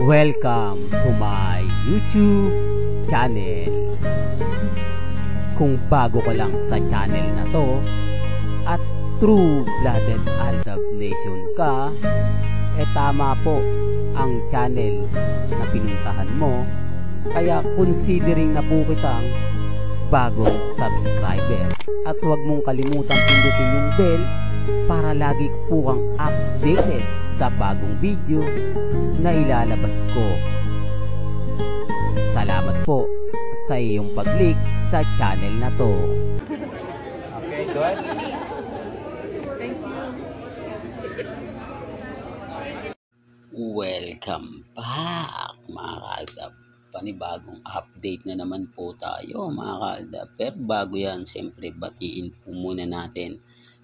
Welcome to my YouTube channel. Kung bago ka lang sa channel na to at true-blooded Aldab Nation ka, tama po ang channel na pinuntahan mo. Kaya considering na po kitang bagong subscriber. At huwag mong kalimutan pindutin yung bell para lagi po kang updated sa bagong video na ilalabas ko. Salamat po sa iyong pag-click sa channel na to. Okay, good. Thank you. Welcome back mga kaaldab. Panibagong update na naman po tayo mga kaaldab. Pero bago yan, siyempre batiin po muna natin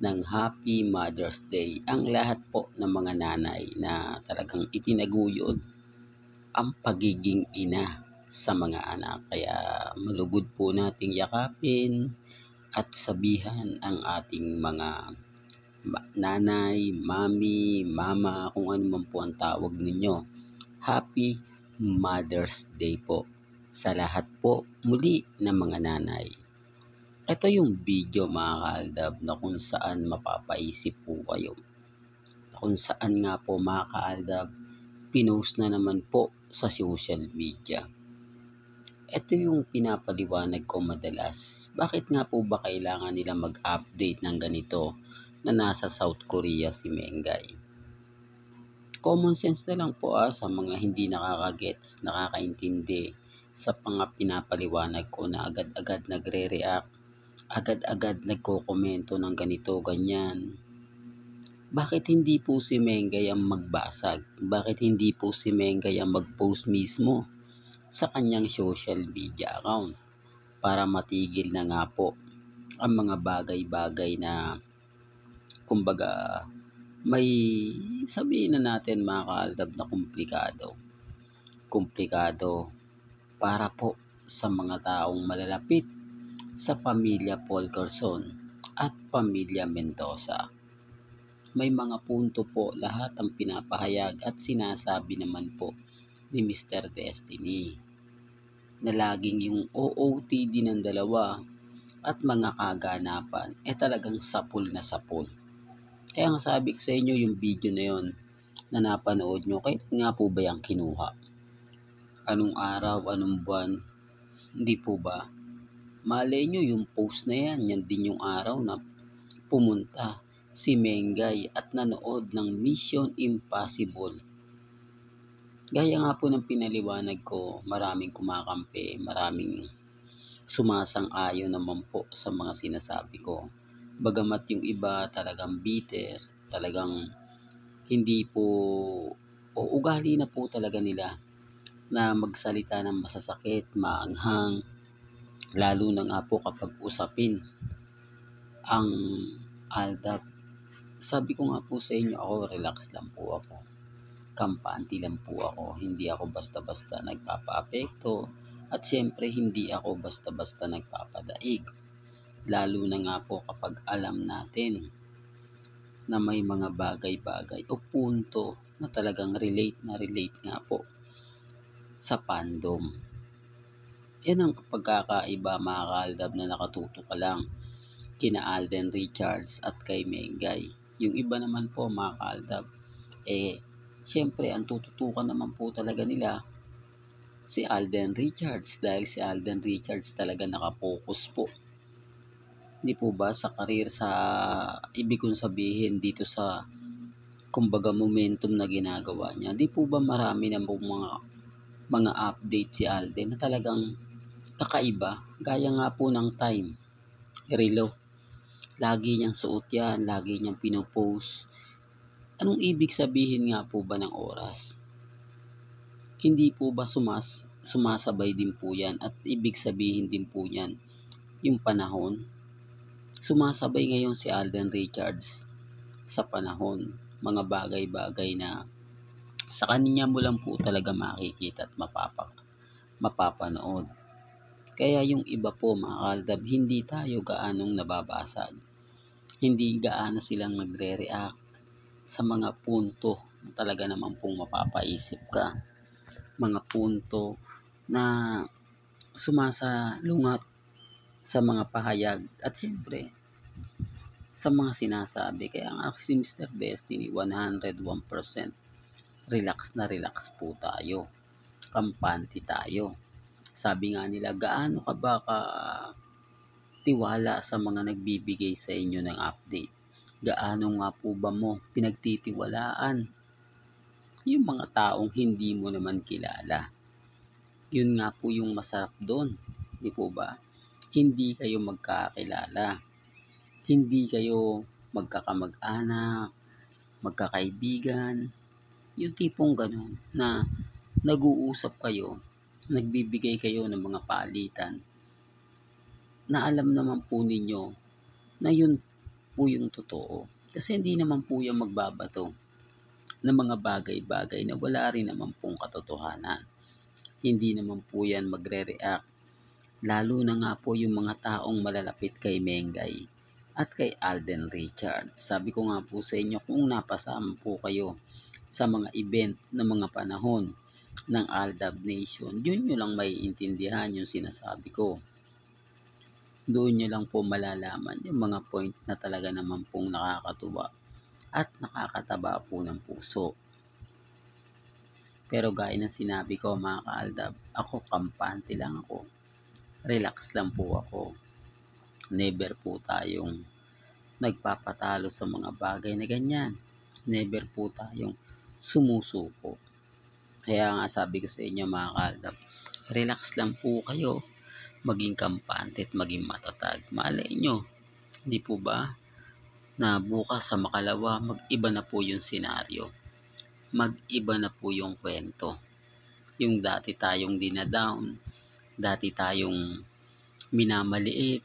ng Happy Mother's Day ang lahat po ng mga nanay na talagang itinaguyod ang pagiging ina sa mga anak. Kaya malugod po nating yakapin at sabihan ang ating mga nanay, mami, mama, kung ano man po ang tawag ninyo. Happy Mother's Day po sa lahat po muli ng mga nanay. Ito yung video mga kaaldab na kung saan mapapaisip po kayo. Kung saan nga po mga kaaldab, pinost na naman po sa social media. Ito yung pinapaliwanag ko madalas. Bakit nga po ba kailangan nila mag-update ng ganito na nasa South Korea si Mengay? Common sense na lang po sa mga hindi nakakagets, nakakaintindi sa mga pinapaliwanag ko na agad-agad nagre-react, agad-agad nagko-komento ng ganito, ganyan. Bakit hindi po si Mengay ang magbasag? Bakit hindi po si Mengay ang mag-post mismo sa kanyang social media account para matigil na nga po ang mga bagay-bagay na kumbaga may sabihin na natin mga kaaldab na komplikado para po sa mga taong malalapit sa pamilya Paul Corazon at pamilya Mendoza. May mga punto po lahat ang pinapahayag at sinasabi naman po ni Mr. Destiny na laging yung OOTD ng dalawa at mga kaganapan talagang sapul na sapul. Kaya nga sabi ko sa inyo yung video na yon na napanood nyo, kahit nga po ba yung kinuha? Anong araw, anong buwan? Hindi po ba? Malay nyo yung post na yan din yung araw na pumunta si Mengay at nanood ng Mission Impossible. Gaya nga po ng pinaliwanag ko, maraming kumakampi, maraming sumasang-ayon naman po sa mga sinasabi ko. Bagamat yung iba talagang bitter, talagang hindi po o ugali na po talaga nila na magsalita ng masasakit, maanghang, lalo na nga po kapag usapin ang aldab. Sabi ko nga po sa inyo, ako relax lang po ako, kampante lang po ako, hindi ako basta-basta nagpapa-apekto at syempre hindi ako basta-basta nagpapadaig. Lalo na nga po kapag alam natin na may mga bagay-bagay o punto na talagang relate nga po sa fandom. Yan ang pagkakaiba mga kaaldab na nakatuto ka lang kina Alden Richards at kay Mengay. Yung iba naman po mga kaaldab, syempre ang tututukan naman po talaga nila si Alden Richards dahil si Alden Richards talaga nakapokus po. Hindi po ba sa karir, sa ibig kong sabihin dito sa kumbaga momentum na ginagawa niya. Hindi po ba marami na po mga update si Alden na talagang kakaiba, gaya nga po ng time relo. Lagi niyang suot yan, lagi niyang pinopost. Anong ibig sabihin nga po ba ng oras? Hindi po ba sumasabay din po yan at ibig sabihin din po yan yung panahon? Sumasabay ngayon si Alden Richards sa panahon, mga bagay-bagay na sa kanya mo lang po talaga makikita at mapapanood. Kaya yung iba po mga kaaldab, hindi tayo gaanong nababasag. Hindi gaano silang nagre-react sa mga punto talaga naman pong mapapaisip ka. Mga punto na sumasalungat sa mga pahayag at siyempre sa mga sinasabi. Kaya nga si Mr. Destiny 101% relax na relax po tayo. Kampante tayo. Sabi nga nila, gaano ka ba tiwala sa mga nagbibigay sa inyo ng update? Gaano nga po ba mo pinagtitiwalaan yung mga taong hindi mo naman kilala? Yun nga po yung masarap doon, di po ba? Hindi kayo magkakilala. Hindi kayo magkakamag-anak, magkakaibigan. Yung tipong ganun na nag-uusap kayo, nagbibigay kayo ng mga palitan na alam naman po ninyo na yun po yung totoo. Kasi hindi naman po yung magbabato ng mga bagay-bagay na wala rin naman pong katotohanan. Hindi naman po yan magre-react. Lalo na nga po yung mga taong malalapit kay Mengay at kay Alden Richards. Sabi ko nga po sa inyo, kung napasama po kayo sa mga event na mga panahon ng Aldab Nation, yun nyo lang may intindihan yung sinasabi ko. Doon nyo lang po malalaman yung mga point na talaga naman pong nakakatuwa at nakakataba po ng puso. Pero gaya ng sinabi ko mga ka-Aldab, ako kampante lang ako. Relax lang po ako. Never po tayong nagpapatalo sa mga bagay na ganyan. Never po tayong sumusuko. Kaya nga sabi ko sa inyo mga ka-Aldab, relax lang po kayo. Maging kampante at maging matatag. Malay nyo, di po ba, na bukas sa makalawa, mag-iba na po yung senaryo. Mag-iba na po yung kwento. Yung dati tayong dinadown, dati tayong minamaliit,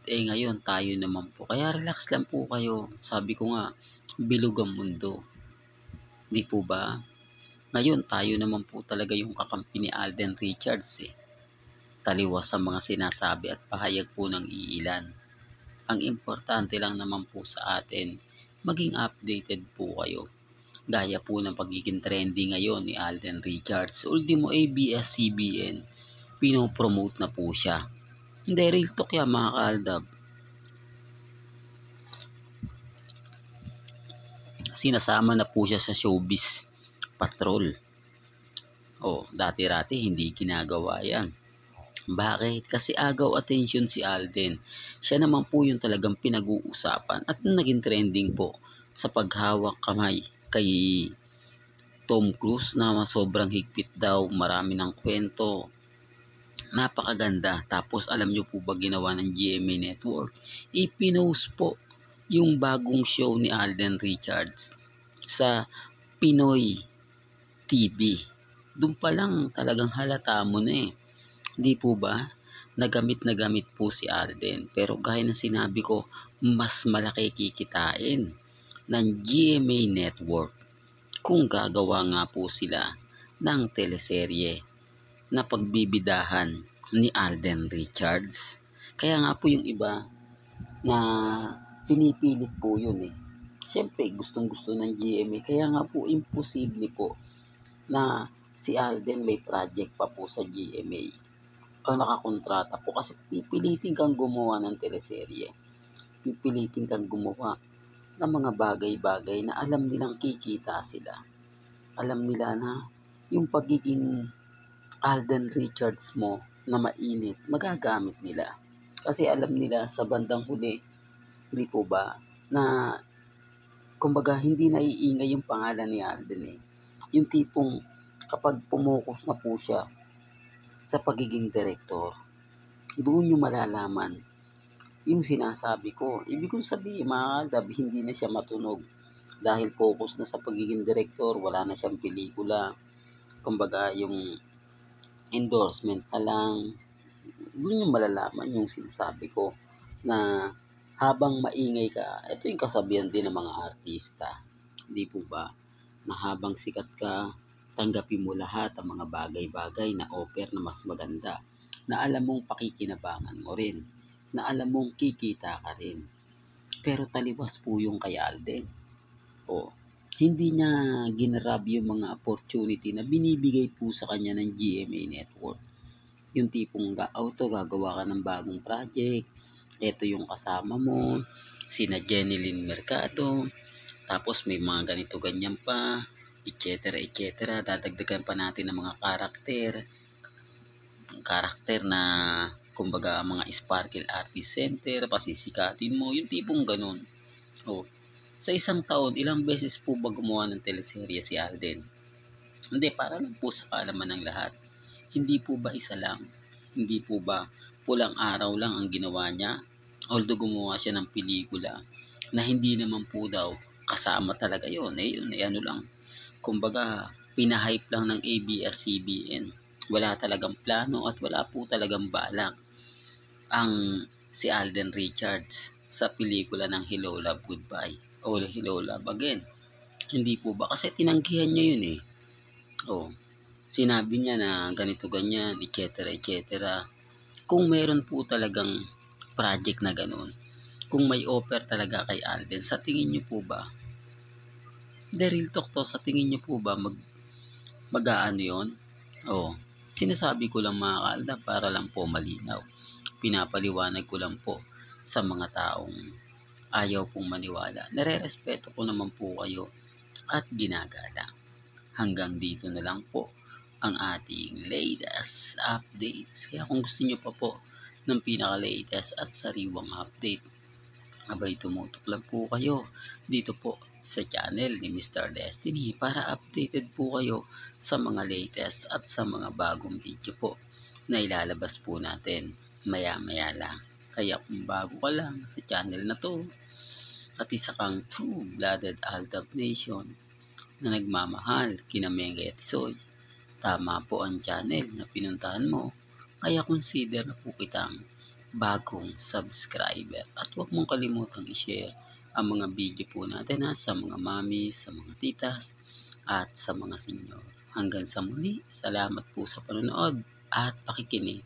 ngayon tayo naman po. Kaya relax lang po kayo. Sabi ko nga, bilog ang mundo. Di po ba? Ngayon tayo naman po talaga yung kakampi ni Alden Richards Taliwas sa mga sinasabi at pahayag po ng iilan. Ang importante lang naman po sa atin, maging updated po kayo. Gaya po ng pagiging trending ngayon ni Alden Richards. Ultimo ABS-CBN, pinopromote na po siya. Hindi, real talk yan mga ka-Aldab. Sinasama na po siya sa showbiz patrol. Dati-rati hindi ginagawa yan. Bakit? Kasi agaw attention si Alden. Siya naman po yung talagang pinag-uusapan at naging trending po sa paghawak kamay kay Tom Cruise na sobrang higpit daw, marami ng kwento. Napakaganda. Tapos alam nyo po ba ginawa ng GMA Network? Ipinost po yung bagong show ni Alden Richards sa Pinoy TV. Doon pa lang talagang halata mo na Di po ba? Nagamit po si Alden. Pero gaya ng sinabi ko, mas malaki kikitain ng GMA Network kung gagawa nga po sila ng teleserye na pagbibidahan ni Alden Richards. Kaya nga po yung iba na pinipilit po yun Siyempre gustong-gusto ng GMA. Kaya nga po imposible po na si Alden may project pa po sa GMA. Nakakontrata po kasi pipilitin kang gumawa ng teleserye. Pipilitin kang gumawa ng mga bagay-bagay na alam nilang kikita sila. Alam nila na yung pagiging Alden Richards mo na mainit, magagamit nila. Kasi alam nila sa bandang huli, di po ba, na kumbaga hindi naiingay yung pangalan ni Alden Yung tipong kapag pumukus na po siya sa pagiging direktor, doon nyo malalaman yung sinasabi ko. Ibig kong sabihin, mga Aldab, hindi na siya matunog dahil focus na sa pagiging direktor, wala na siyang pelikula. Kumbaga, yung endorsement na lang, doon nyo malalaman yung sinasabi ko na habang maingay ka, ito yung kasabihan din ng mga artista. Hindi po ba? Na habang sikat ka, tanggapin mo lahat ang mga bagay-bagay na offer na mas maganda, na alam mong pakikinabangan mo rin, na alam mong kikita ka rin. Pero taliwas po yung kay Alden. hindi niya ginrab yung mga opportunity na binibigay po sa kanya ng GMA Network. Yung tipong gagawa ka ng bagong project, eto yung kasama mo, sina Jenilyn Mercado, tapos may mga ganito ganyan pa, etc. Dadagdagan pa natin ng mga karakter na kumbaga mga Sparkle Artist Center, pasisikatin mo, yung tipong ganun. Sa isang taon, ilang beses po ba gumawa ng teleserye si Alden? Hindi, para lang po sa kaalaman ng lahat. Hindi po ba isa lang? Hindi po ba pulang araw lang ang ginawa niya? Although gumawa siya ng pelikula na hindi naman po daw kasama talaga yun. Ano lang. Kumbaga, pinahype lang ng ABS-CBN. Wala talagang plano at wala po talagang balak ang si Alden Richards sa pelikula ng Hello Love Goodbye o Hello Love Again. Hindi po ba? Kasi tinanggihan niya yun eh. Sinabi niya na ganito ganyan, etc. Kung meron po talagang project na ganun, kung may offer talaga kay Alden, sa tingin niyo po ba? The real talk to, sa tingin niyo po ba mag-aano yun? Sinasabi ko lang mga kaalda para lang po malinaw. Pinapaliwanag ko lang po sa mga taong ayaw pong maniwala. Nare-respeto ko naman po kayo at ginagala. Hanggang dito na lang po ang ating latest updates. Kaya kung gusto nyo pa po ng pinaka-latest at sariwang update, abay tumutok lang po kayo dito po sa channel ni Mr. Destiny para updated po kayo sa mga latest at sa mga bagong video po na ilalabas po natin maya-maya lang. Kaya kung bago ka lang sa channel na to at isa kang true-blooded Aldab Nation na nagmamahal kina Mengay at Soy, tama po ang channel na pinuntahan mo. Kaya consider na po kitang bagong subscriber. At huwag mong kalimutang i-share ang mga video po natin sa mga mami, sa mga titas, at sa mga senyor. Hanggang sa muli, salamat po sa panonood at pakikinig.